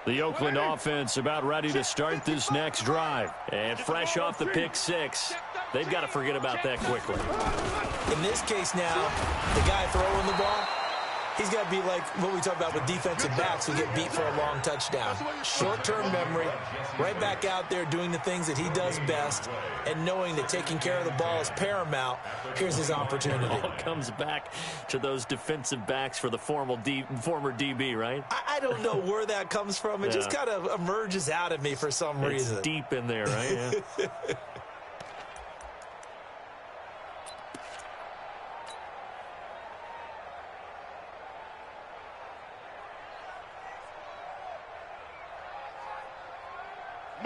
The Oakland offense about ready to start this next drive. And fresh off the pick six, they've got to forget about that quickly. In this case now, the guy throwing the ball, he's got to be like what we talk about with defensive backs who get beat for a long touchdown. Short-term memory, right back out there doing the things that he does best, and knowing that taking care of the ball is paramount. Here's his opportunity. It all comes back to those defensive backs for the former DB, right? I don't know where that comes from. It just kind of emerges out of me for some reason. It's deep in there, right? Yeah.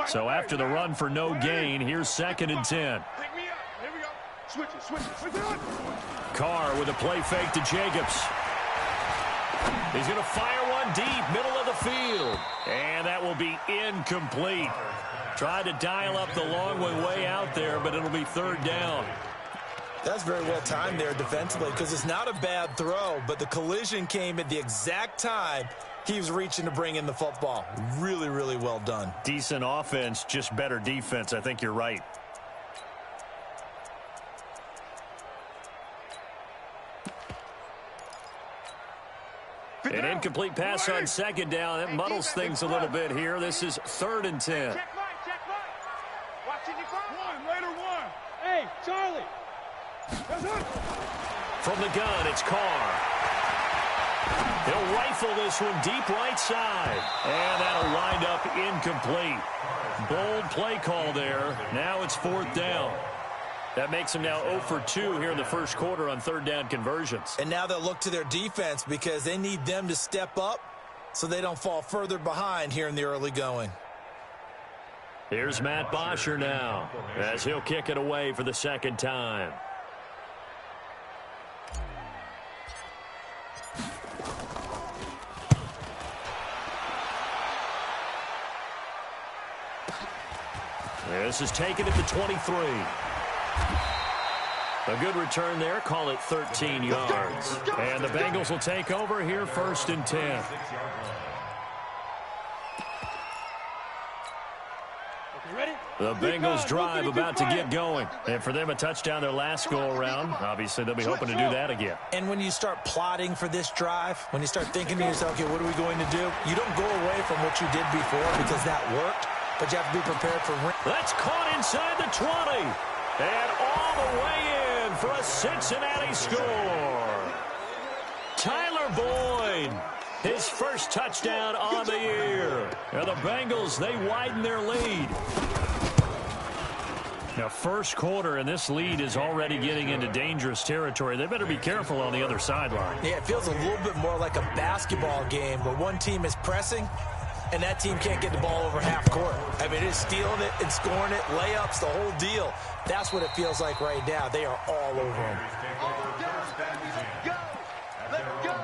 So after the run for no gain, here's 2nd and 10. Pick me up. Here we go. Switch it. Carr with a play fake to Jacobs. He's going to fire one deep, middle of the field. And that will be incomplete. Tried to dial up the long way out there, but it'll be 3rd down. That's very well timed there defensively because it's not a bad throw, but the collision came at the exact time he was reaching to bring in the football. Really, really well done. Decent offense, just better defense. I think you're right. An incomplete pass on 2nd down. That muddles things a little bit here. This is 3rd and 10. Check mine. Watching your phone. Later one. Hey, Charlie. From the gun, it's Carr. He'll rifle this one deep right side. And that'll wind up incomplete. Bold play call there. Now it's 4th down. That makes them now 0 for 2 here in the first quarter on 3rd down conversions. And now they'll look to their defense because they need them to step up so they don't fall further behind here in the early going. Here's Matt Bosher now as he'll kick it away for the 2nd time. This is taken at the 23. A good return there. Call it 13 yards. And the Bengals will take over here 1st and 10. The Bengals drive about to get going. And for them, a touchdown their last go-around. Obviously, they'll be hoping to do that again. And when you start plotting for this drive, when you start thinking to yourself, okay, what are we going to do? You don't go away from what you did before because that worked, but you have to be prepared for... That's caught inside the 20. And all the way in for a Cincinnati score. Tyler Boyd, his first touchdown on the year. And the Bengals, they widen their lead. Now, first quarter, and this lead is already getting into dangerous territory. They better be careful on the other sideline. Yeah, it feels a little bit more like a basketball game where one team is pressing and that team can't get the ball over half court. I mean, it's stealing it and scoring it, layups, the whole deal. That's what it feels like right now. They are all over them. Let's go.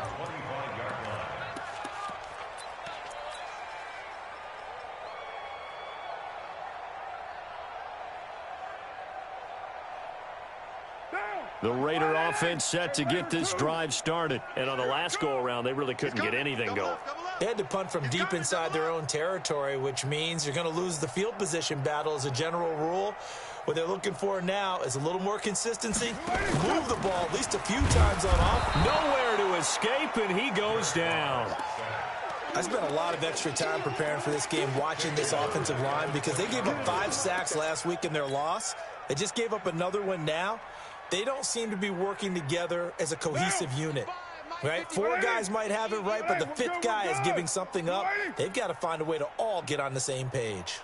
The Raider offense set to get this drive started. And on the last go-around, they really couldn't get anything going. They had to punt from deep inside their own territory, which means you're going to lose the field position battle as a general rule. What they're looking for now is a little more consistency. Move the ball at least a few times on off. Nowhere to escape, and he goes down. I spent a lot of extra time preparing for this game, watching this offensive line, because they gave up 5 sacks last week in their loss. They just gave up another one now. They don't seem to be working together as a cohesive unit, right? 4 guys might have it right, but the 5th guy is giving something up. They've got to find a way to all get on the same page.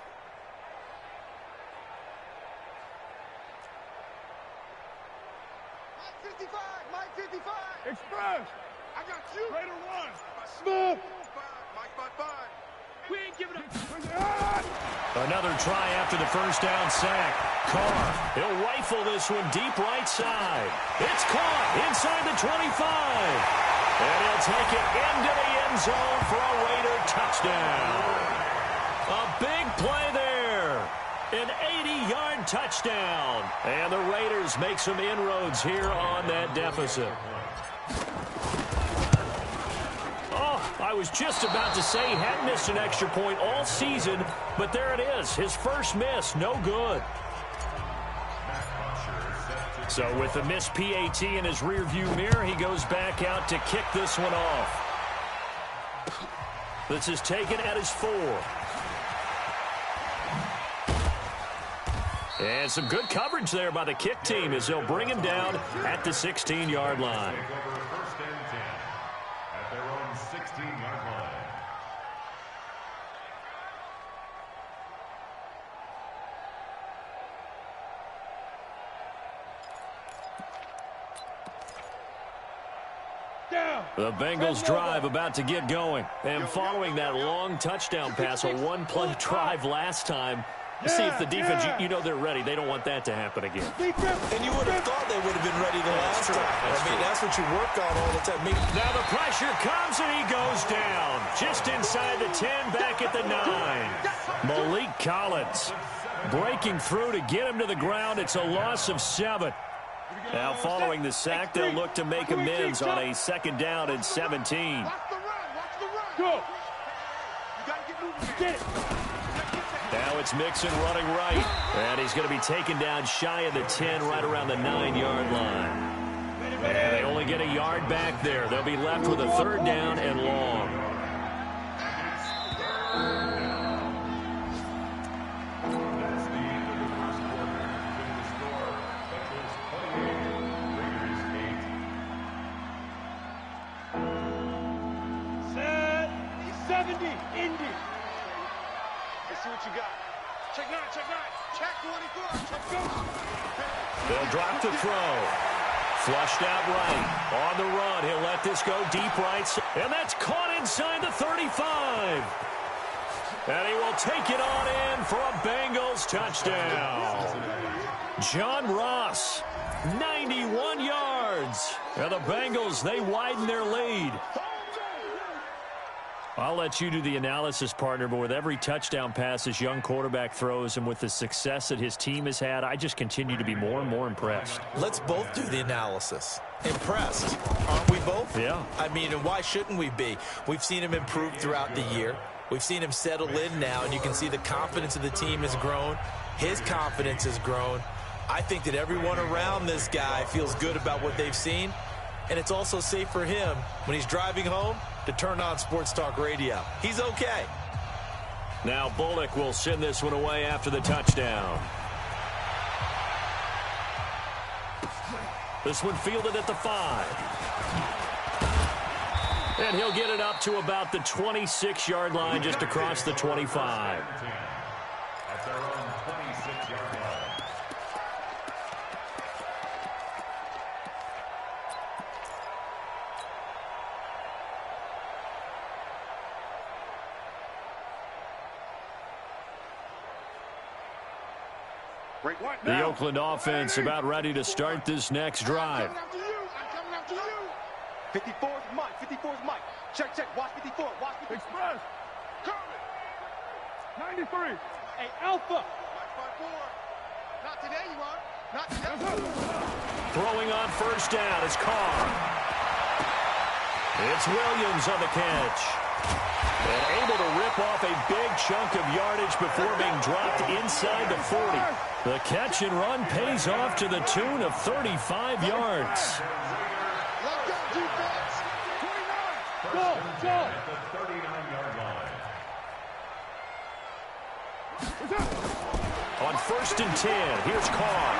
Mike 55. Express. I got you. Raider 1. Smith. Mike 5. We ain't giving up. Another try after the first down sack. Carr, he'll rifle this one deep right side. It's caught inside the 25. And he'll take it into the end zone for a Raider touchdown. A big play there. An 80-yard touchdown. And the Raiders make some inroads here on that deficit. Oh, I was just about to say he hadn't missed an extra point all season, but there it is. His first miss, no good. So with the missed PAT in his rearview mirror, he goes back out to kick this one off. This is taken at his 4. And some good coverage there by the kick team as they'll bring him down at the 16-yard line. First and 10 at their own 16-yard line. The Bengals drive about to get going. And following that long touchdown pass, a one-play drive last time, see if the defense, you know they're ready. They don't want that to happen again. And you would have thought they would have been ready the last time. That's what you work on all the time. Now the pressure comes and he goes down. Just inside the 10, back at the 9. Malik Collins breaking through to get him to the ground. It's a loss of 7. Now following the sack, they'll look to make amends on a 2nd down and 17. Watch the run. Watch the run. Go. You got to get moving. Get it. Now it's Mixon running right. And he's going to be taken down shy of the 10, right around the 9-yard line. And they only get a yard back there. They'll be left with a 3rd down and long. That's the end of the first quarter. With the score, Bengals 28, Raiders 8. 70, Indy. Let's see what you got. Check 9, check 9. Check 24. Check go. They'll drop the throw. Flushed out right. On the run, he'll let this go deep right. And that's caught inside the 35. And he will take it on in for a Bengals touchdown. John Ross, 91 yards. And the Bengals, they widen their lead. I'll let you do the analysis, partner, but with every touchdown pass this young quarterback throws and with the success that his team has had, I just continue to be more and more impressed. Let's both do the analysis. Impressed, aren't we both? Yeah. And why shouldn't we be? We've seen him improve throughout the year. We've seen him settle in now, and you can see the confidence of the team has grown. His confidence has grown. I think that everyone around this guy feels good about what they've seen, and it's also safe for him when he's driving home to turn on Sports Talk Radio. He's okay. Now Bullock will send this one away after the touchdown. This one fielded at the 5. And he'll get it up to about the 26-yard line, just across the 25. at their own 26-yard line. The Oakland offense about ready to start this next drive. I'm coming after you. 54 is Mike. 54 is Mike. Check, check. Watch 54. Watch 54. Express. Coming. 93. Hey, Alpha. Mike 5-4. Not today, you are. Not today. Throwing on first down is Carr. It's Williams on the catch. And able to rip off a big chunk of yardage before being dropped inside the 40. The catch and run pays off to the tune of 35 yards. Let go, defense. 29. Go, go. At the 39-yard line. On first and 10, here's Carr.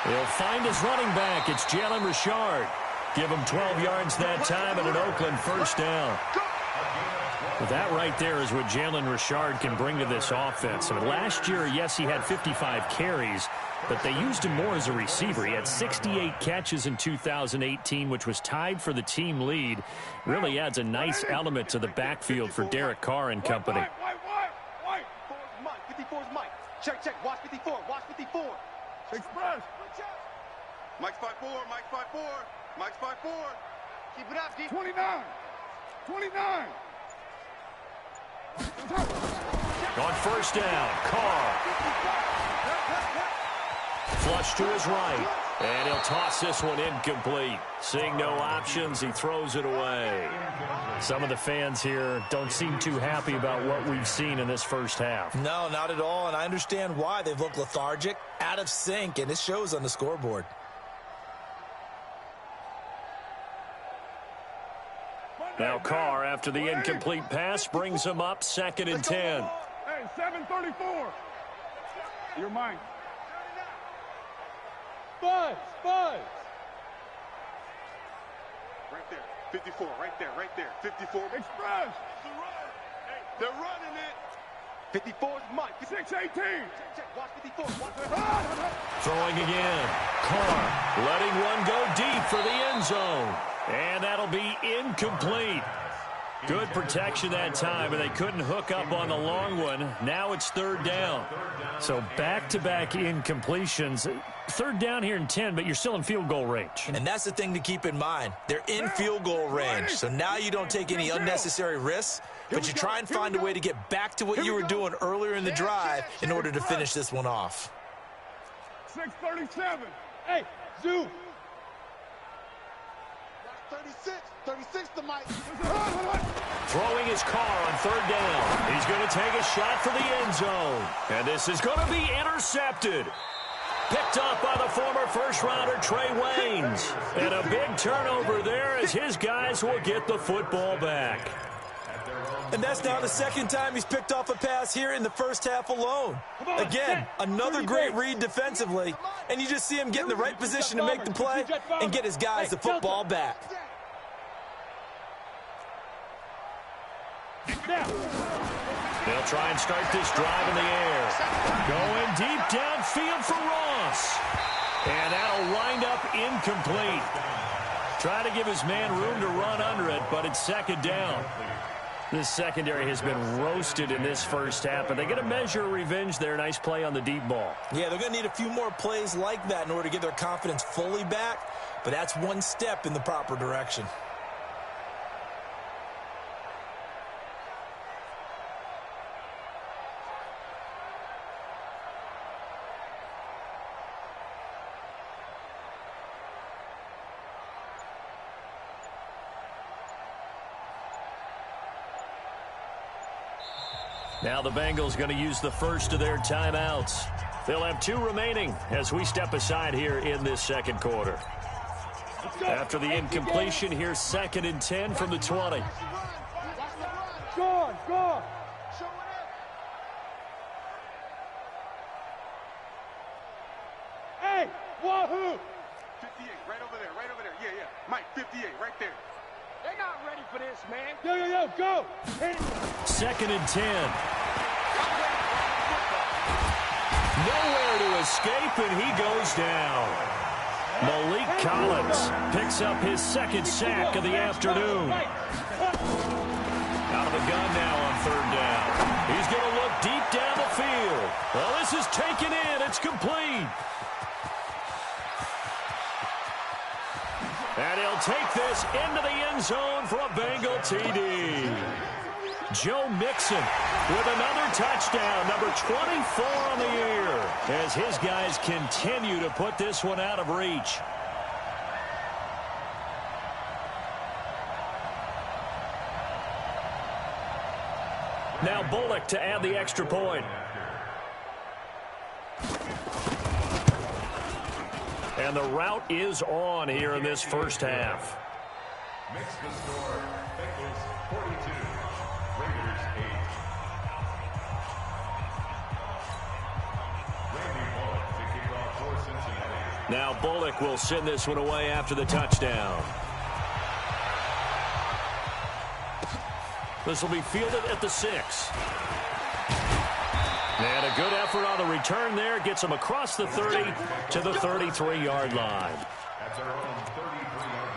He'll find his running back. It's Jalen Richard. Give him 12 yards that time and an Oakland first down. That right there is what Jalen Richard can bring to this offense. I mean, last year, yes, he had 55 carries, but they used him more as a receiver. He had 68 catches in 2018, which was tied for the team lead. Really adds a nice element to the backfield for Derek Carr and company. White. 54 is Mike. Check, check. Watch 54. Watch 54. Express. Mike's 5-4. Mike's 5-4. Mike's 5-4. Keep it up, D. 29. 29. On first down, Carr. Flush to his right. And he'll toss this one incomplete. Seeing no options, he throws it away. Some of the fans here don't seem too happy about what we've seen in this first half. No, not at all, and I understand why. They've looked lethargic, out of sync, and it shows on the scoreboard. Now Carr, after the incomplete pass, brings him up 2nd and 10. Hey, 7:34. You're mine. Buzz. Right there. 54, right there. 54. Express. They're running it. 54 is Mike. 6-18. Watch 54. Throwing again. Carr letting one go deep for the end zone. And that'll be incomplete. Good protection that time, and they couldn't hook up on the long one. Now it's 3rd down. So back-to-back incompletions. 3rd down here in 10, but you're still in field goal range. And that's the thing to keep in mind. They're in field goal range, so now you don't take any unnecessary risks, but you try and find a way to get back to what you were doing earlier in the drive in order to finish this one off. 6:37. Hey, Zoo. 36 to Mike. Throwing his Carr on 3rd down. He's going to take a shot for the end zone. And this is going to be intercepted. Picked up by the former first-rounder Trey Waynes. And a big turnover there as his guys will get the football back. And that's now the 2nd time he's picked off a pass here in the first half alone. Again, another great read defensively, and you just see him get in the right position to make the play and get his guys the football back. They'll try and start this drive in the air. Going deep downfield for Ross. And that'll wind up incomplete. Try to give his man room to run under it, but it's 2nd down. This secondary has been roasted in this first half, but they get a measure of revenge there. Nice play on the deep ball. Yeah, they're going to need a few more plays like that in order to get their confidence fully back, but that's one step in the proper direction. Now the Bengals going to use the first of their timeouts. They'll have 2 remaining as we step aside here in this 2nd quarter. After the incompletion, here's 2nd and 10 from the 20. Go. Hey, wahoo! 58, right over there. Yeah. Mike, 58, right there. They're not ready for this, man. Yo, go! 2nd and 10. Nowhere to escape, and he goes down. Malik Collins picks up his 2nd sack of the afternoon. Out of the gun now on 3rd down. He's going to look deep down the field. Well, this is taken in. It's complete. And he'll take this into the end zone for a Bengal TD. Joe Mixon with another touchdown, number 24 on the year, as his guys continue to put this one out of reach. Now Bullock to add the extra point. And the route is on here in this first half. Makes the score, Bengals 42, Raiders 8. Randy Bullock to kick off for Cincinnati. Now Bullock will send this one away after the touchdown. This will be fielded at the 6. And a good effort on the return there. Gets him across the 30 to the 33-yard line. That's our own 33-yard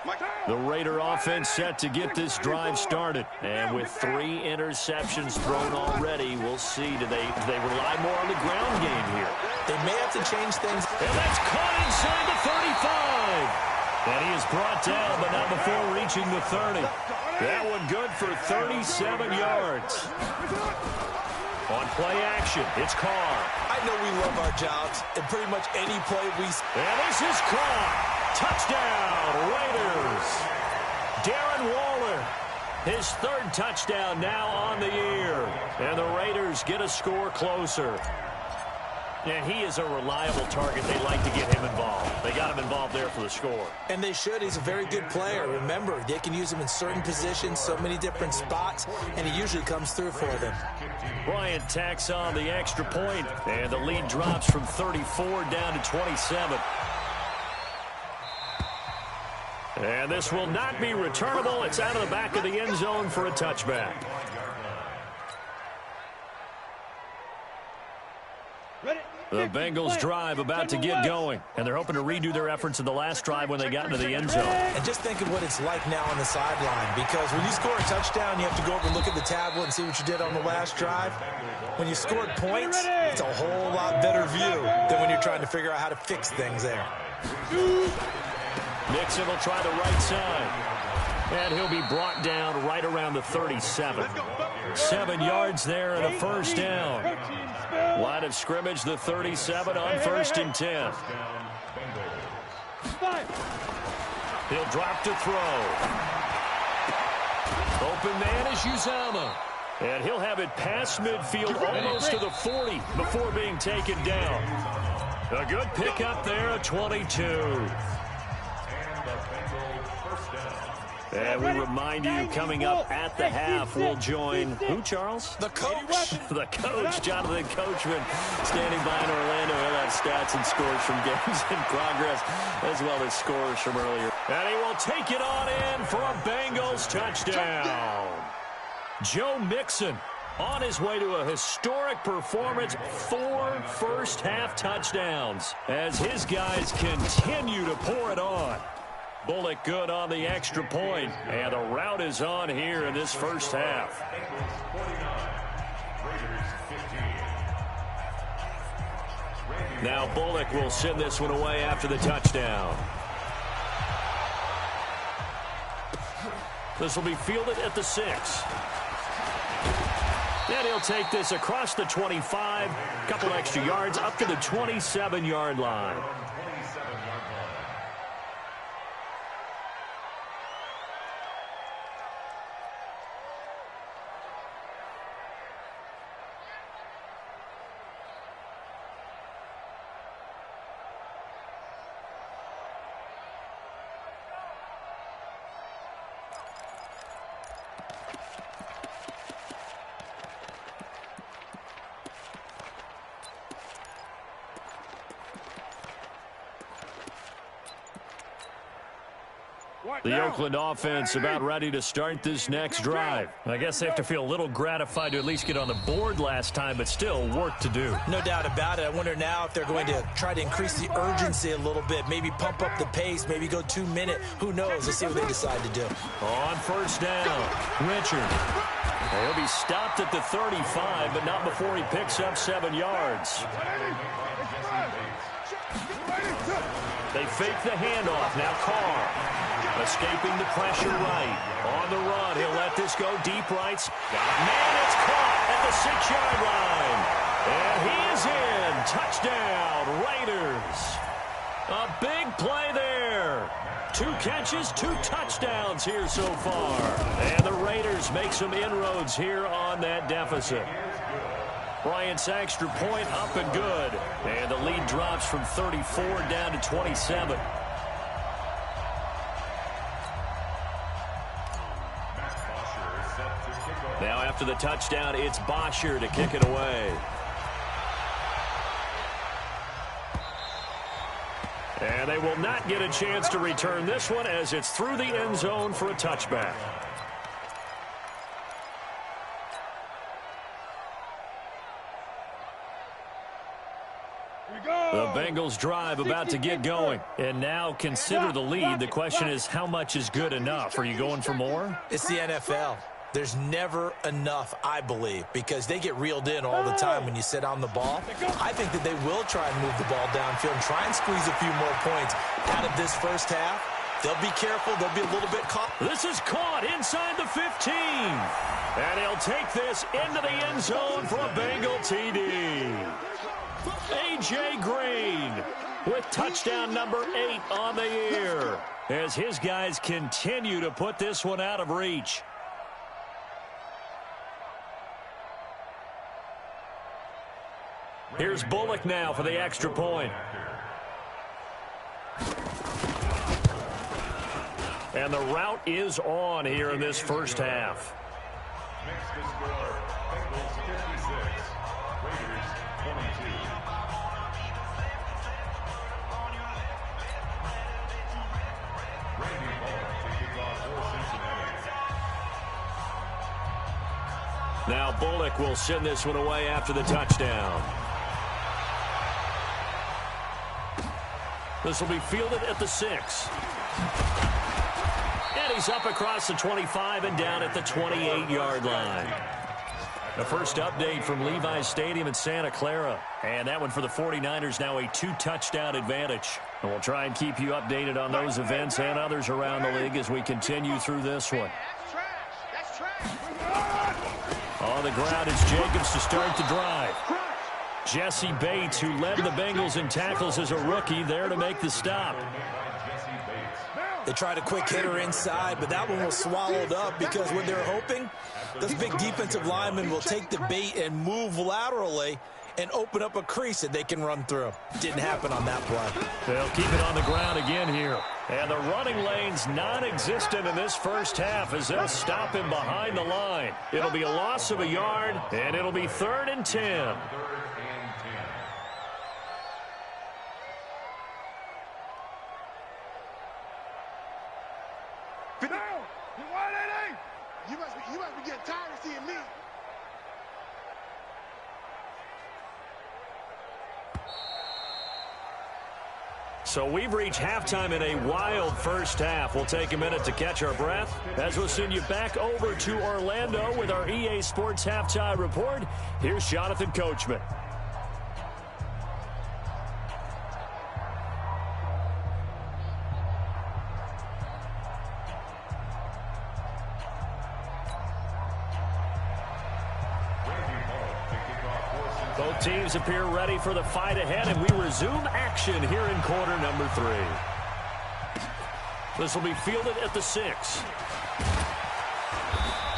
line. The Raider offense set to get this drive started. And with 3 interceptions thrown already, we'll see. Do they rely more on the ground game here? They may have to change things. And that's caught inside the 35. And he is brought down, but not before reaching the 30. That one good for 37 yards. On play action, it's Carr. I know we love our jobs, and pretty much any play we... And this is caught. Touchdown, Raiders. Darren Waller, his third touchdown now on the year. And the Raiders get a score closer. And he is a reliable target. They like to get him involved. They got him involved there for the score. And they should. He's a very good player. Remember, they can use him in certain positions, so many different spots, and he usually comes through for them. Bryant tacks on the extra point, and the lead drops from 34 down to 27. And this will not be returnable. It's out of the back of the end zone for a touchback. The Bengals drive about to get going, and they're hoping to redo their efforts in the last drive when they got into the end zone. And just think of what it's like now on the sideline, because when you score a touchdown, you have to go over and look at the tablet and see what you did on the last drive. When you scored points, it's a whole lot better view than when you're trying to figure out how to fix things there. Mixon will try the right side, and he'll be brought down right around the 37. 7 yards there and a first down. Line of scrimmage, the 37 on 1st and 10. He'll drop to throw. Open man is Uzama. And he'll have it past midfield almost to the 40 before being taken down. A good pickup there at 22. And we remind you, coming up at the half, we'll join who, Charles? The coach. The coach, Jonathan Coachman, standing by in Orlando. He'll have stats and scores from games in progress, as well as scores from earlier. And he will take it on in for a Bengals touchdown. Joe Mixon on his way to a historic performance, 4 first-half touchdowns, as his guys continue to pour it on. Bullock good on the extra point, and the route is on here in this first half. Now Bullock will send this one away after the touchdown. This will be fielded at the 6. Then he'll take this across the 25, couple extra yards up to the 27-yard line. The Oakland offense about ready to start this next drive. I guess they have to feel a little gratified to at least get on the board last time, but still work to do. No doubt about it. I wonder now if they're going to try to increase the urgency a little bit, maybe pump up the pace, maybe go 2-minute. Who knows? Let's see what they decide to do. On first down, Richard. He'll be stopped at the 35, but not before he picks up 7 yards. They fake the handoff. Now Carr. Escaping the pressure right. On the run, he'll let this go deep right. Got a man, it's caught at the 6-yard line. And he is in. Touchdown, Raiders. A big play there. 2 catches, 2 touchdowns here so far. And the Raiders make some inroads here on that deficit. Bryant's extra point up and good. And the lead drops from 34 down to 27. Now after the touchdown, it's Bosher to kick it away. And they will not get a chance to return this one as it's through the end zone for a touchback. The Bengals drive about to get going. And now consider the lead. The question is, how much is good enough? Are you going for more? It's the NFL. There's never enough, I believe, because they get reeled in all the time when you sit on the ball. I think that they will try and move the ball downfield and try and squeeze a few more points out of this first half. They'll be careful. They'll be a little bit caught. This is caught inside the 15. And he'll take this into the end zone for a Bengal TD. A.J. Green with touchdown number 8 on the year as his guys continue to put this one out of reach. Here's Bullock now for the extra point. And the route is on here in this first half. Makes the score Bengals 56, Raiders 22. Randy Bullock to kick off for Cincinnati. Now Bullock will send this one away after the touchdown. This will be fielded at the 6. And he's up across the 25 and down at the 28-yard line. The first update from Levi's Stadium in Santa Clara. And that one for the 49ers, now a 2-touchdown advantage. And we'll try and keep you updated on those events and others around the league as we continue through this one. That's trash. On the ground, it's Jacobs to start the drive. Jesse Bates, who led the Bengals in tackles as a rookie, there to make the stop. They tried a quick hitter inside, but that one was swallowed up because what they're hoping, this big defensive lineman will take the bait and move laterally and open up a crease that they can run through. Didn't happen on that play. They'll keep it on the ground again here. And the running lane's non-existent in this first half as they'll stop him behind the line. It'll be a loss of a yard, and it'll be 3rd and 10. You must be getting tired of seeing me. So we've reached halftime in a wild first half. We'll take a minute to catch our breath as we'll send you back over to Orlando with our EA Sports Halftime Report. Here's Jonathan Coachman. Both teams appear ready for the fight ahead, and we resume action here in quarter number 3. This will be fielded at the 6.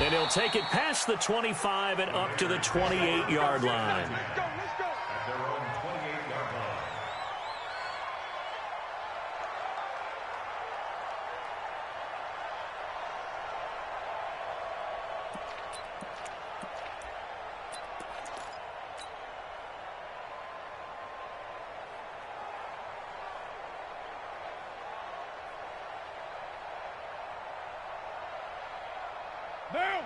And he'll take it past the 25 and up to the 28-yard line. Let's go. At their own 28-yard line.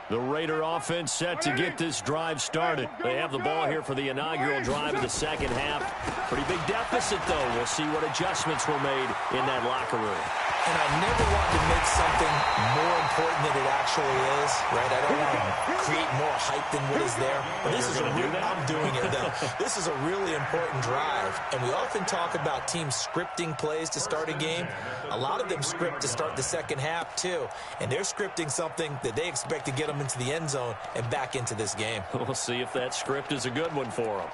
The Raider offense set to get this drive started. They have the ball here for the inaugural drive of the second half. Pretty big deficit, though. We'll see what adjustments were made in that locker room. And I never want to make something more important than it actually is, right? I don't want to create more hype than what is there. But this is I'm doing it, though. This is a really important drive. And we often talk about teams scripting plays to start a game. A lot of them script to start the second half, too. And they're scripting something that they expect to get them into the end zone and back into this game. We'll see if that script is a good one for them.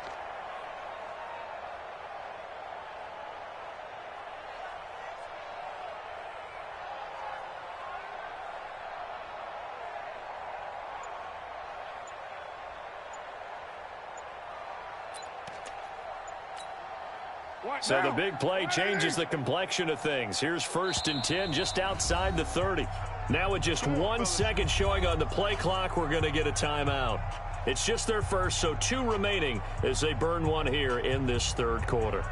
So the big play changes the complexion of things. Here's 1st and 10 just outside the 30. Now with just 1 second showing on the play clock, we're going to get a timeout. It's just their first, so 2 remaining as they burn one here in this third quarter.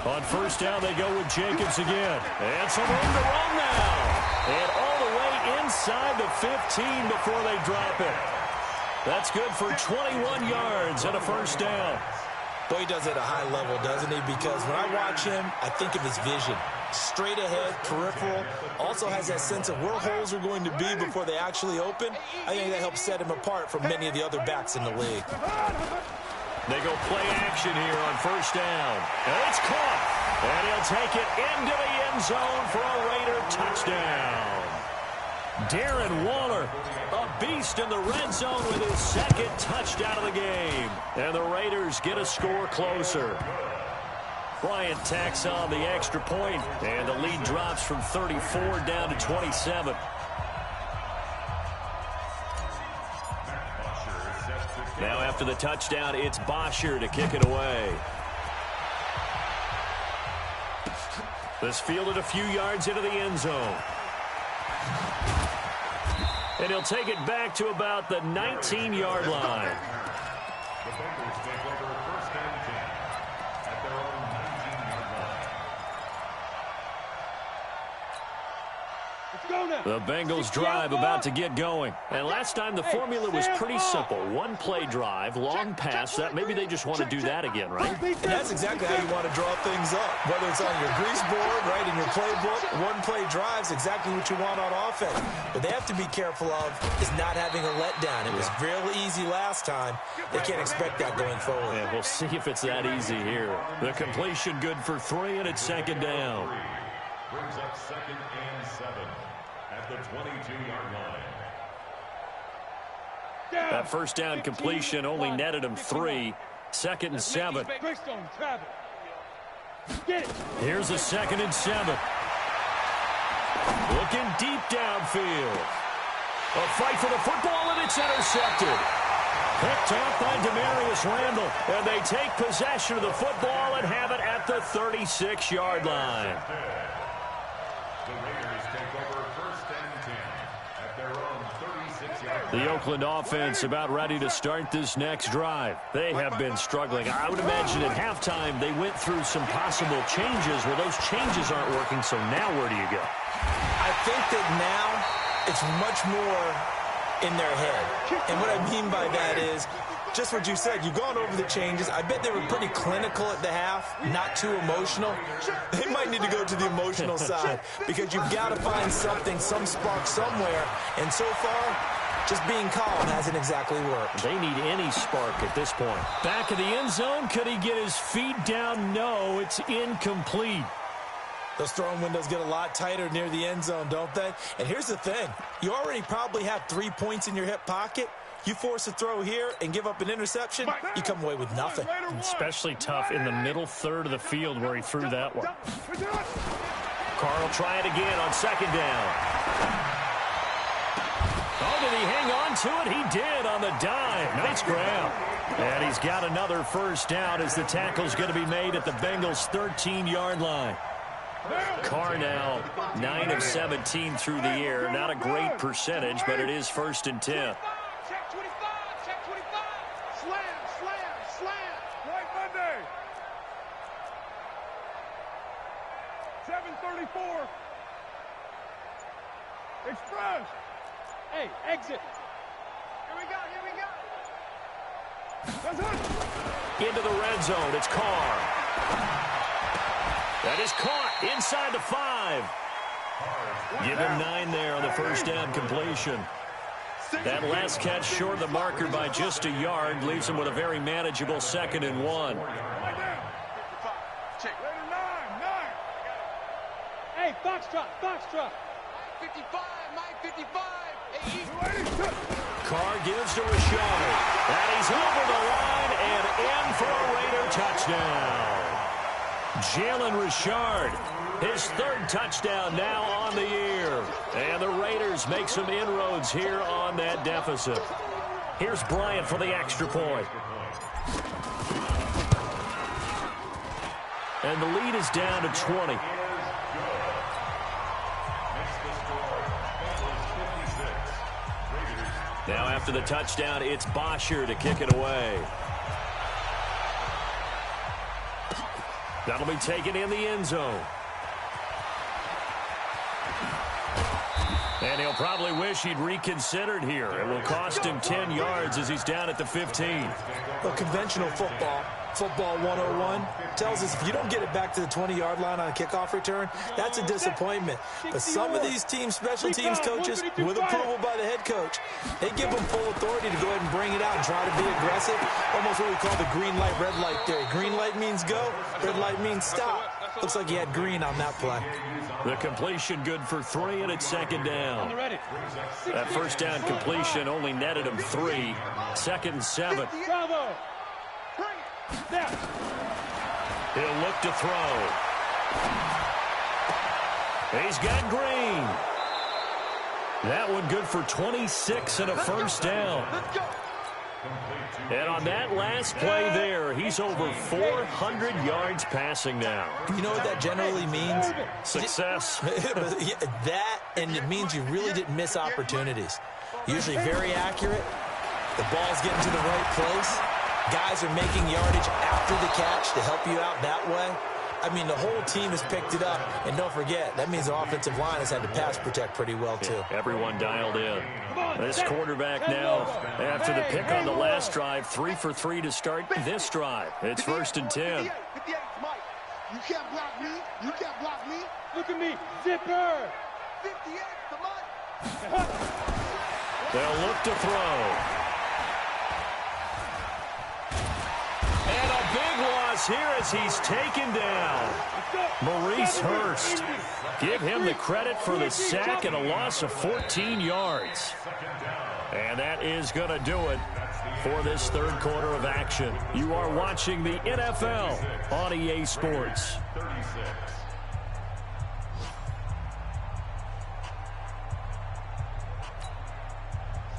On first down, they go with Jacobs again. And some room to run now. And all the way inside the 15 before they drop it. That's good for 21 yards and a first down. Boy, he does it at a high level, doesn't he? Because when I watch him, I think of his vision. Straight ahead, peripheral. Also has that sense of where holes are going to be before they actually open. I think that helps set him apart from many of the other backs in the league. They go play action here on first down. And it's caught. And he'll take it into the end zone for a Raider touchdown. Darren Waller, a beast in the red zone with his second touchdown of the game. And the Raiders get a score closer. Bryant tacks on the extra point, and the lead drops from 34 down to 27. Now after the touchdown, it's Bosher to kick it away. This fielded a few yards into the end zone. And he'll take it back to about the 19-yard line. The Bengals take over first and 10 at their own 19-yard line. Let's go now. The Bengals drive about to get going. And last time the formula was pretty simple. One play drive, long pass. That maybe they just want to do that again, right? And that's exactly how you want to draw things up. Whether it's on your grease board, right, in your playbook, one play drive's exactly what you want on offense. What they have to be careful of is not having a letdown. It was real easy last time. They can't expect that going forward. Yeah, we'll see if it's that easy here. The completion good for 3, and it's second down. Brings up second and 7 at the 22-yard line. That first down completion only netted him 3. Second and 7. Here's a second and 7. Looking deep downfield. A fight for the football, and it's intercepted. Picked off by Demarius Randall, and they take possession of the football and have it at the 36-yard line. The Raiders take over first and 10 at their own 36-yard line. The Oakland offense about ready to start this next drive. They have been struggling. I would imagine at halftime they went through some possible changes. Well, those changes aren't working, so now where do you go? I think that now it's much more in their head. And what I mean by that is just what you said. You've gone over the changes. I bet they were pretty clinical at the half, not too emotional. They might need to go to the emotional side because you've got to find something, some spark somewhere. And so far, just being calm hasn't exactly worked. They need any spark at this point. Back of the end zone. Could he get his feet down? No, it's incomplete. Those throwing windows get a lot tighter near the end zone, don't they? And here's the thing. You already probably have 3 points in your hip pocket. You force a throw here and give up an interception, you come away with nothing. Especially tough in the middle third of the field where he threw that one. Carr will try it again on second down. Oh, did he hang on to it? He did on the dive. Nice grab. And he's got another first down as the tackle's going to be made at the Bengals' 13-yard line. Carr now 9 of 17 through the air. Not a great percentage, but it is first and 10. Check 25, check 25. Slam, slam, slam. White Monday. 734. Express. Hey, exit. Here we go, here we go. That's it. Into the red zone, it's Carr. That is caught inside the 5. Give him 9 there on the first down completion. That last catch short of the marker by just a yard leaves him with a very manageable 2nd and 1. Check. 9. Hey, Foxtrot, Foxtrot. 55, Mike 55. Hey, Carr gives to Rashard. And he's over the line and in for a Raider touchdown. Jalen Rashard, his 3rd touchdown now on the year. And the Raiders make some inroads here on that deficit. Here's Bryant for the extra point. And the lead is down to 20. Now after the touchdown, it's Bosher to kick it away. That'll be taken in the end zone. And he'll probably wish he'd reconsidered here. It will cost him 10 yards as he's down at the 15. Well, conventional football 101, tells us if you don't get it back to the 20-yard line on a kickoff return, that's a disappointment. But some of these special teams coaches, with approval by the head coach, they give them full authority to go ahead and bring it out and try to be aggressive. Almost what we call the green light, red light theory. Green light means go, red light means stop. Looks like he had green on that play. The completion good for 3, and it's second down. That first down completion only netted him 3. Second and 7. Bravo. He'll look to throw. He's got Green. That one good for 26 and a first down. And on that last play there, he's over 400 yards passing now. You know what that generally means? Success. That, and it means you really didn't miss opportunities. Usually very accurate. The ball's getting to the right place. Guys are making yardage after the catch to help you out that way. I mean, the whole team has picked it up. And don't forget, that means the offensive line has had to pass protect pretty well, too. Yeah, everyone dialed in. This quarterback now, after the pick on the last drive, 3 for 3 to start this drive. It's first and 10. 58, Mike. You can't block me. You can't block me. Look at me. Zipper. 58 to Mike. They'll look to throw. And a big loss here as he's taken down. Maurice Hurst. Give him the credit for the sack and a loss of 14 yards. And that is going to do it for this third quarter of action. You are watching the NFL on EA Sports.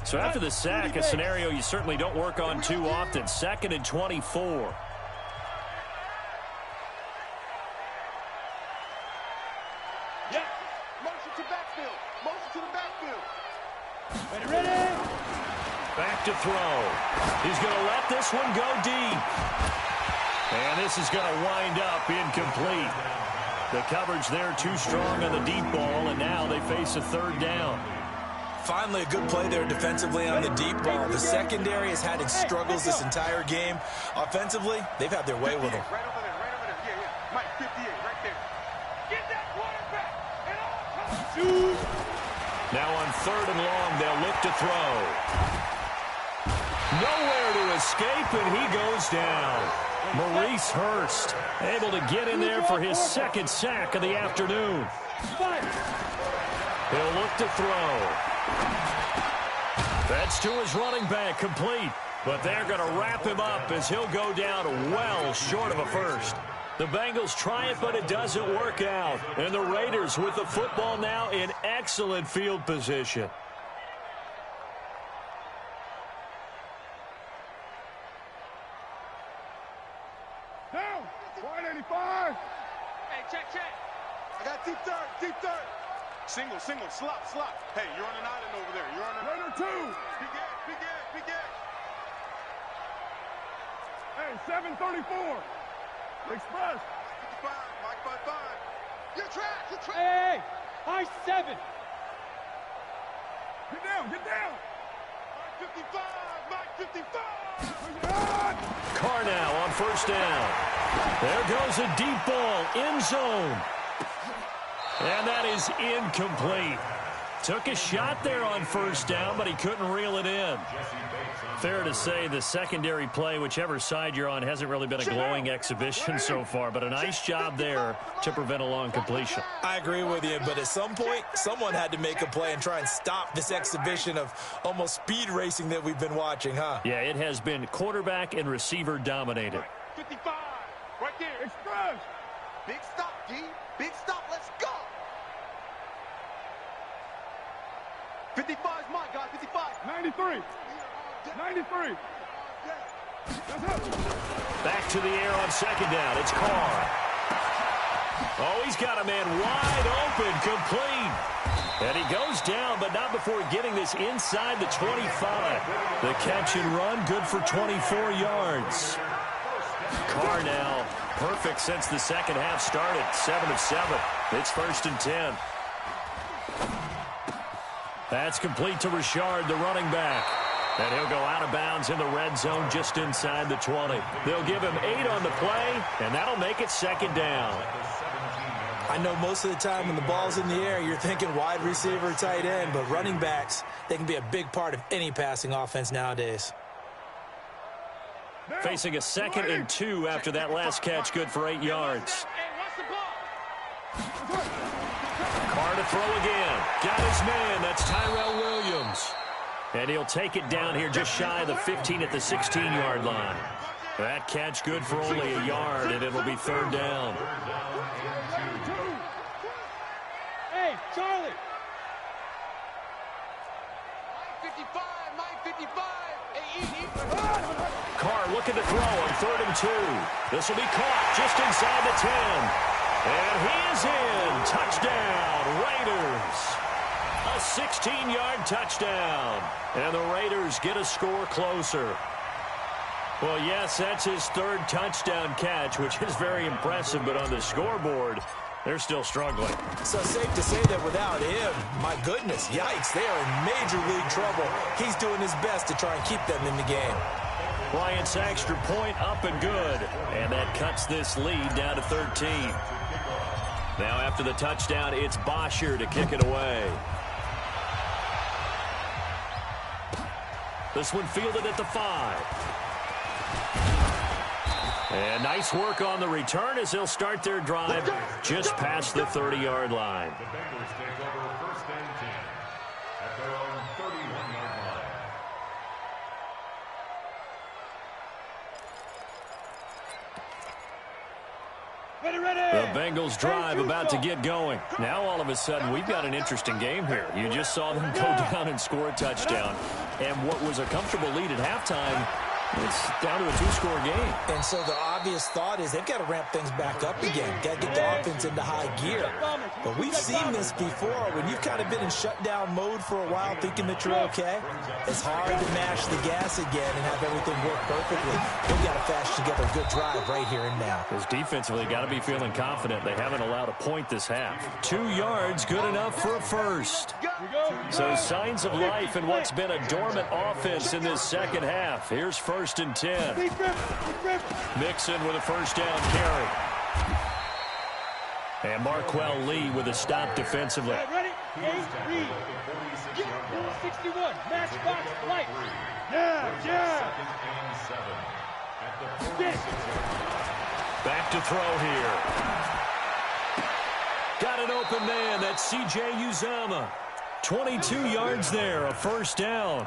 So after the sack, a scenario you certainly don't work on too often. Second and 24. Yeah. Motion to backfield. Motion to the backfield. Ready? Back to throw. He's going to let this one go deep. And this is going to wind up incomplete. The coverage there too strong on the deep ball, and now they face a third down. Finally, a good play there defensively on the deep ball. The secondary has had its struggles this entire game. Offensively, they've had their way with them. Right over there. Yeah. Mike, 58, right there. Get that quarterback. And all comes. Now on third and long, they'll look to throw. Nowhere to escape, and he goes down. Maurice Hurst able to get in there for his second sack of the afternoon. He'll look to throw. That's to his running back, complete. But they're going to wrap him up as he'll go down well short of a first. The Bengals try it, but it doesn't work out. And the Raiders with the football now in excellent field position. Down. 185. Hey, check. I got deep third. Single, slop. Hey, you're on an island over there. You're on an island. 2. Big edge. Hey, 734. Express. 55, Mike 55. You're trash. Hey, I-7. Get down. Mike 55. Carr now on first down. There goes a deep ball, end zone. And that is incomplete. Took a shot there on first down, but he couldn't reel it in. Fair to say the secondary play, whichever side you're on, hasn't really been a glowing exhibition so far, but a nice job there to prevent a long completion. I agree with you, but at some point, someone had to make a play and try and stop this exhibition of almost speed racing that we've been watching, huh? Yeah, it has been quarterback and receiver dominated. 55, right there. Express. Big stop, D. Big stop. Let's go. 55 is mine, guys. 55. 93. Back to the air on second down. It's Carr. Oh, he's got a man wide open, complete. And he goes down, but not before getting this inside the 25. The catch and run, good for 24 yards. Carr now perfect since the second half started. 7 of 7. It's first and 10. That's complete to Richard, the running back. And he'll go out of bounds in the red zone just inside the 20. They'll give him 8 on the play, and that'll make it second down. I know most of the time when the ball's in the air, you're thinking wide receiver, tight end, but running backs, they can be a big part of any passing offense nowadays. Facing a 2nd and 2 after that last catch, good for 8 yards. Carr to throw again. Got his man. That's Tyrell Williams. And he'll take it down here just shy of the 15 at the 16-yard line. That catch good for only a yard, and it'll be 3rd down. Hey, Charlie. 55, Mike 55. Hey, easy. Carr looking to throw on 3rd and 2. This will be caught just inside the 10. And he is in. Touchdown, Raiders. A 16-yard touchdown. And the Raiders get a score closer. Well, yes, that's his 3rd touchdown catch, which is very impressive, but on the scoreboard, they're still struggling. So safe to say that without him, my goodness, yikes, they are in major league trouble. He's doing his best to try and keep them in the game. Bryant's extra point up and good. And that cuts this lead down to 13. Now after the touchdown, it's Bosher to kick it away. This one fielded at the 5. And nice work on the return as they'll start their drive just past the 30-yard line. The Bengals take over 1st and 10 at their own 31-yard line. The Bengals drive about to get going. Now all of a sudden we've got an interesting game here. You just saw them go down and score a touchdown. And what was a comfortable lead at halftime, it's down to a 2-score game. And so the obvious thought is they've got to ramp things back up again. Got to get the offense into high gear. But we've seen this before. When you've kind of been in shutdown mode for a while thinking that you're okay, it's hard to mash the gas again and have everything work perfectly. They've got to fashion together a good drive right here and now. Because defensively, got to be feeling confident. They haven't allowed a point this half. 2 yards, good enough for a first. So signs of life in what's been a dormant offense in this second half. Here's 1st and 10. Mixon with a 1st down carry. And Marquell Lee with a stop defensively. Ready? Reed. 61. Match box light. Yeah. Back to throw here. Got an open man. That's C.J. Uzomah. 22 yards there, a 1st down.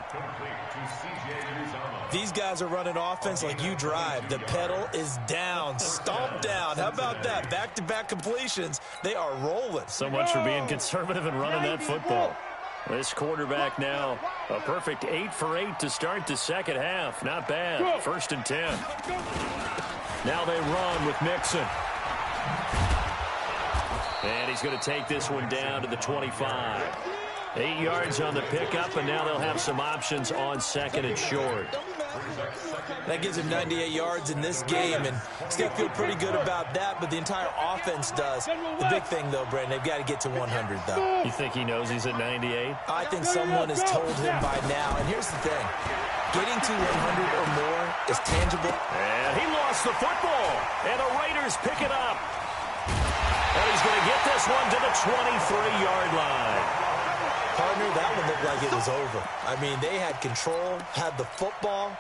These guys are running offense like you drive. The pedal is down, stomped down. How about that? Back-to-back completions. They are rolling. So much for being conservative and running that football. This quarterback now, a perfect 8 for 8 to start the second half. Not bad. 1st and 10. Now they run with Mixon. And he's going to take this one down to the 25. 8 yards on the pickup, and now they'll have some options on 2nd and short. That gives him 98 yards in this game, and still feel pretty good about that, but the entire offense does. The big thing, though, Brandon, they've got to get to 100, though. You think he knows he's at 98? I think someone has told him by now, and here's the thing. Getting to 100 or more is tangible. And he lost the football, and the Raiders pick it up. And he's going to get this one to the 23-yard line. Partner, that one looked like it was over. I mean, they had control, had the football,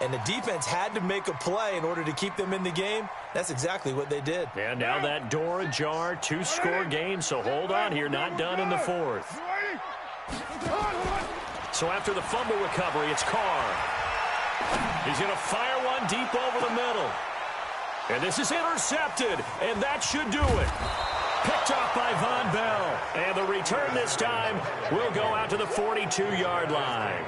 and the defense had to make a play in order to keep them in the game. That's exactly what they did. And now that door ajar, 2-score game, so hold on here, not done in the 4th. So after the fumble recovery, it's Carr. He's going to fire one deep over the middle. And this is intercepted, and that should do it. Picked off by Von Bell. And the return this time will go out to the 42-yard line.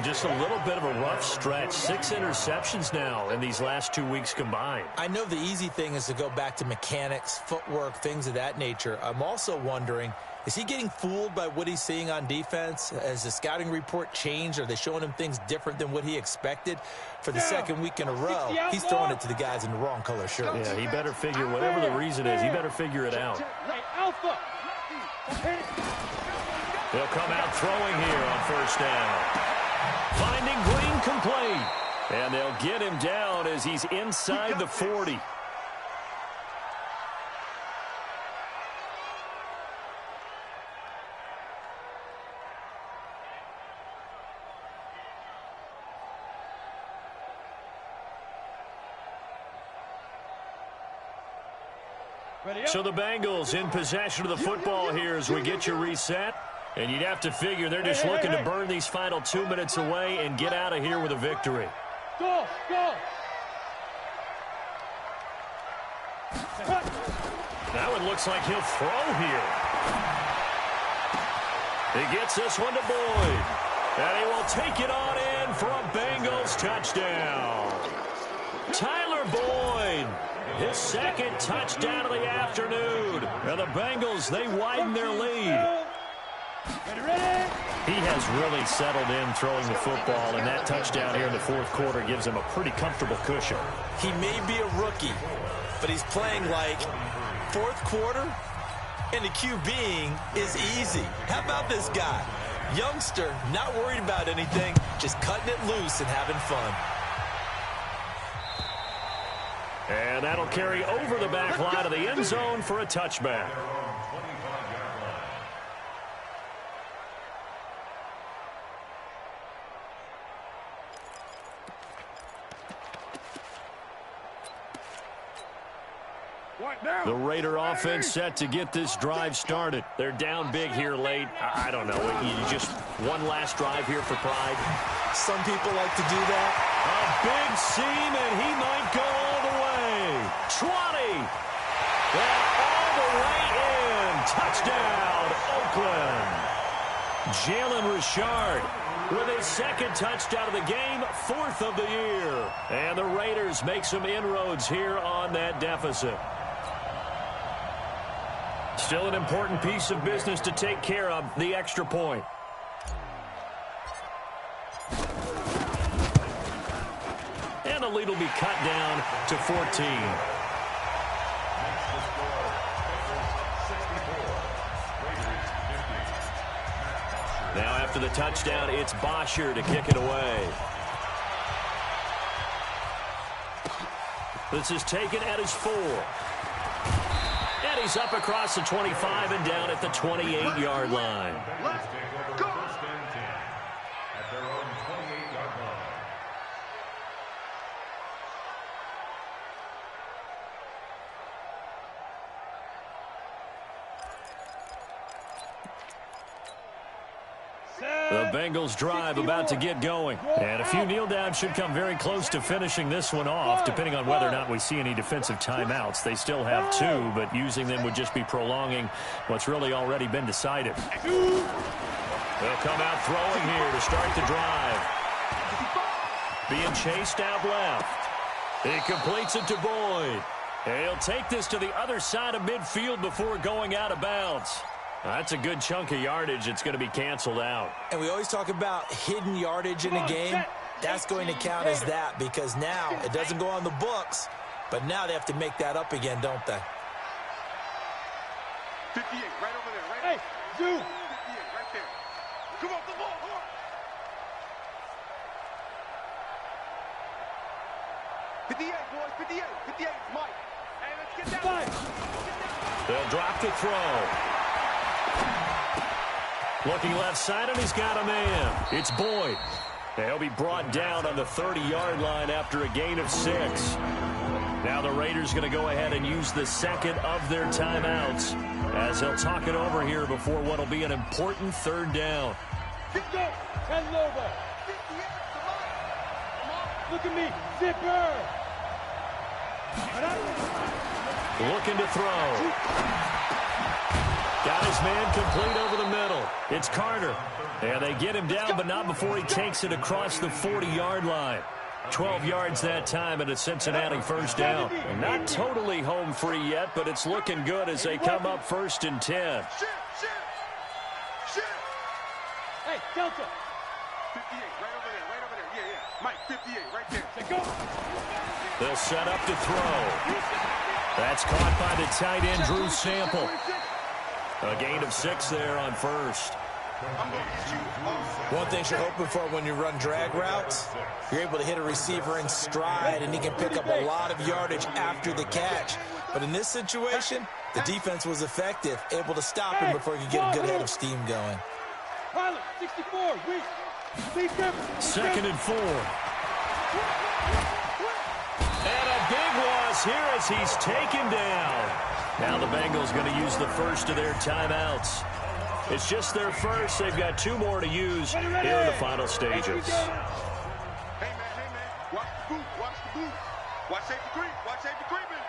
Just a little bit of a rough stretch. 6 interceptions now in these last 2 weeks combined. I know the easy thing is to go back to mechanics, footwork, things of that nature. I'm also wondering, is he getting fooled by what he's seeing on defense? Has the scouting report changed? Are they showing him things different than what he expected? For the second week in a row, he's throwing it to the guys in the wrong color shirts. Yeah, he better figure, whatever the reason is, he better figure it out. He'll come out throwing here on first down. Finding Green complete. And they'll get him down as he's inside the 40. So the Bengals in possession of the football here as we get you reset. And you'd have to figure they're just looking to burn these final 2 minutes away and get out of here with a victory. Go, go. That one looks like he'll throw here. He gets this one to Boyd. And he will take it on in for a Bengals touchdown. Tyler Boyd, his second touchdown of the afternoon. And the Bengals, they widen their lead. He has really settled in throwing the football, and that touchdown here in the fourth quarter gives him a pretty comfortable cushion. He may be a rookie, but he's playing like fourth quarter, and the QBing is easy. How about this guy? Youngster, not worried about anything, just cutting it loose and having fun. And that'll carry over the back line of the end zone for a touchback. The Raider offense set to get this drive started. They're down big here late. I don't know. Just one last drive here for pride. Some people like to do that. A big seam, and he might go all the way. 20. And all the way in. Touchdown, Oakland. Jalen Richard with his second touchdown of the game, fourth of the year. And the Raiders make some inroads here on that deficit. Still an important piece of business to take care of, the extra point. And the lead will be cut down to 14. Now after the touchdown, it's Bosher to kick it away. This is taken at his 4. And he's up across the 25 and down at the 28-yard line. Let's go. At their own 28-yard line. The Bengals drive about to get going. And a few kneel downs should come very close to finishing this one off, depending on whether or not we see any defensive timeouts. They still have 2, but using them would just be prolonging what's really already been decided. They'll come out throwing here to start the drive. Being chased out left. He completes it to Boyd. And he'll take this to the other side of midfield before going out of bounds. That's a good chunk of yardage. It's going to be canceled out. And we always talk about hidden yardage in a game. That's going to count as that because now it doesn't go on the books, but now they have to make that up again, don't they? 58, right over there, right? Hey, you. 58, right there. Come on, the ball. Come on. 58, boys, 58. 58, Mike. Hey, let's get down. They'll drop the throw. Looking left side, and he's got a man. It's Boyd. He'll be brought down on the 30-yard line after a gain of 6. Now the Raiders going to go ahead and use the second of their timeouts as they'll talk it over here before what will be an important third down. Go. Turn it over. Look at me. Zipper. Looking to throw. Got his man complete over the middle. It's Carter. And they get him down, but not before he takes it across the 40-yard line. 12 yards that time, and a Cincinnati first down. Not totally home free yet, but it's looking good as they come up 1st and 10. Hey, Delta. 58, right over there. Yeah. Mike, 58, right there. Go. They'll set up to throw. That's caught by the tight end, Drew Sample. A gain of 6 there on first. I'm going to hit you also. One thing you're hoping for when you run drag routes, you're able to hit a receiver in stride, and he can pick up a lot of yardage after the catch. But in this situation, the defense was effective, able to stop him before he could get a good head of steam going. Pilot, 64, weak. 2nd and 4. And a big loss here as he's taken down. Now the Bengals going to use the first of their timeouts. It's just their first. They've got 2 more to use here in the final stages. Hey, man. Watch the boot. Watch the boot. Watch safety creep. Watch safety creeping.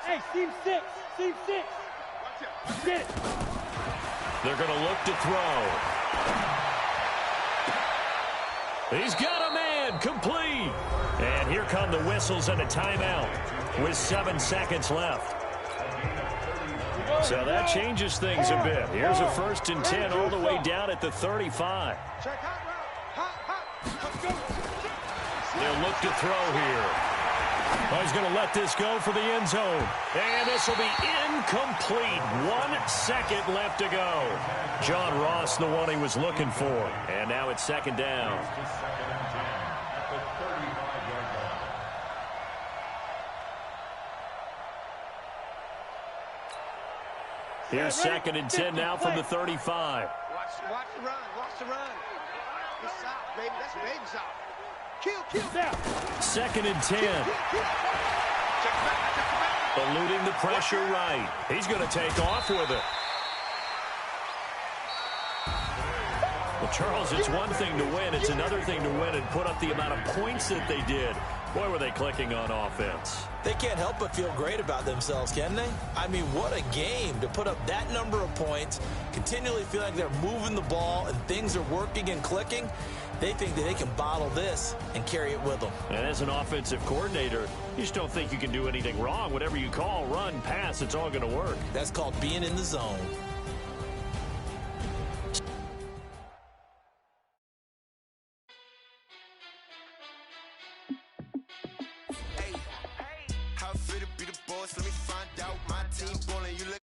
Hey, seam 6. Seam 6. Watch out. Get it. They're going to look to throw. He's got a man, complete. And here come the whistles and a timeout with 7 seconds left. So that changes things a bit. Here's a 1st and 10 all the way down at the 35. Check hot route. Hot. Let's go. They'll look to throw here. Oh, he's going to let this go for the end zone. And this will be incomplete. 1 second left to go. John Ross, the one he was looking for. And now it's 2nd down. Here's 2nd and 10 now from the 35. Watch the run. Watch the run. It's out, baby. That's baby out. Kill. Now. 2nd and 10. Check the back. Eluding the pressure right. He's going to take off with it. Well, Charles, it's one thing to win. It's another thing to win and put up the amount of points that they did. Boy, were they clicking on offense. They can't help but feel great about themselves, can they? I mean, what a game to put up that number of points, continually feel like they're moving the ball and things are working and clicking. They think that they can bottle this and carry it with them. And as an offensive coordinator, you just don't think you can do anything wrong. Whatever you call, run, pass, it's all going to work. That's called being in the zone. How fit to be the boss? Let me find out. My team ballin', you look